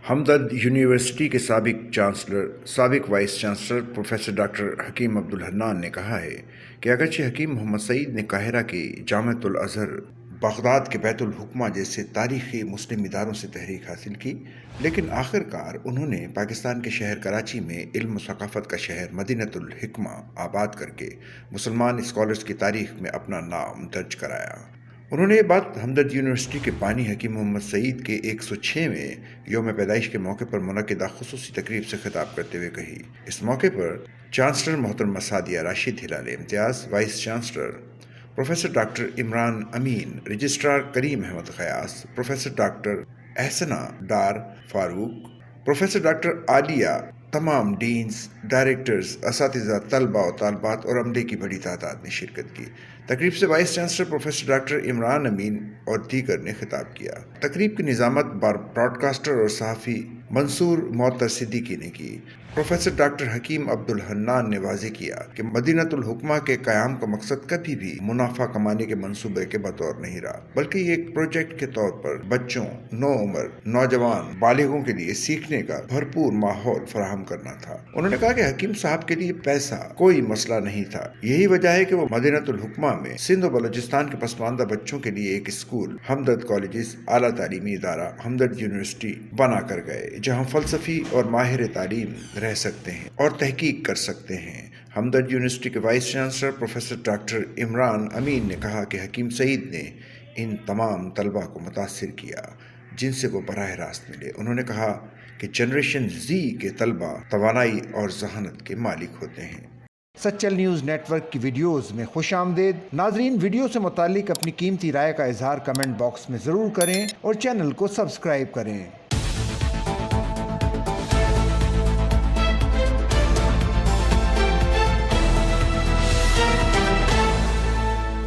ہمدرد university کے سابق voice chancellor professor doctor حکیم عبدالحنان نے کہا ہے کہ اگرچہ حکیم محمد سعید نے قاہرہ کی جامعۃ الازہر، بغداد کے بیت الحکمہ جیسے تاریخی مسلم اداروں سے تحریک حاصل کی، لیکن آخرکار انہوں نے پاکستان کے شہر کراچی میں علم و ثقافت کا شہر مدینۃ الحکمہ آباد کر کے مسلمان اسکالرز کی تاریخ میں اپنا نام درج کرایا۔ انہوں نے یہ بات ہمدرد یونیورسٹی کے بانی حکیم محمد سعید کے 106ویں یوم پیدائش کے موقع پر منعقدہ خصوصی تقریب سے خطاب کرتے ہوئے کہی۔ اس موقع پر چانسلر محترمہ Sadia Rashid Hilal Imtiaz, vice chancellor professor doctor Imran Amin, registrar Karim Ahmed Khayas, professor doctor Ahsana Dar Farooq, professor doctor Aliya, تمام ڈینز، ڈائریکٹرز، اساتذہ، طلباء و طالبات اور عملے کی بڑی تعداد نے شرکت کی۔ تقریب سے vice chancellor professor doctor Imran Amin اور دیگر نے خطاب کیا۔ تقریب کی نظامت براڈ کاسٹر اور صحافی منصور معطر صدیقی نے کی۔ پروفیسر ڈاکٹر حکیم عبدالحنان نے واضح کیا کہ مدینۃ الحکمہ کے قیام کا مقصد کبھی بھی منافع کمانے کے منصوبے کے بطور نہیں رہا، بلکہ یہ ایک پروجیکٹ کے طور پر بچوں، نوعمر، نوجوان، بالغوں کے لیے سیکھنے کا بھرپور ماحول فراہم کرنا تھا۔ انہوں نے کہا کہ حکیم صاحب کے لیے پیسہ کوئی مسئلہ نہیں تھا، یہی وجہ ہے کہ وہ مدینۃ الحکمہ میں سندھ و بلوچستان کے پسماندہ بچوں کے لیے ایک اسکول، ہمدرد کالجز، اعلیٰ تعلیمی ادارہ ہمدرد یونیورسٹی بنا کر گئے، جہاں فلسفی اور ماہر تعلیم رہ سکتے ہیں اور تحقیق کر سکتے ہیں۔ ہمدرد یونیورسٹی کے vice chancellor professor doctor Imran Amin نے کہا کہ حکیم سعید نے ان تمام طلباء کو متاثر کیا جن سے وہ براہ راست ملے۔ انہوں نے کہا کہ جنریشن زی کے طلباء توانائی اور ذہانت کے مالک ہوتے ہیں۔ سچل نیوز نیٹ ورک کی ویڈیوز میں خوش آمدید۔ ناظرین، ویڈیو سے متعلق اپنی قیمتی رائے کا اظہار کمنٹ باکس میں ضرور کریں اور چینل کو سبسکرائب کریں۔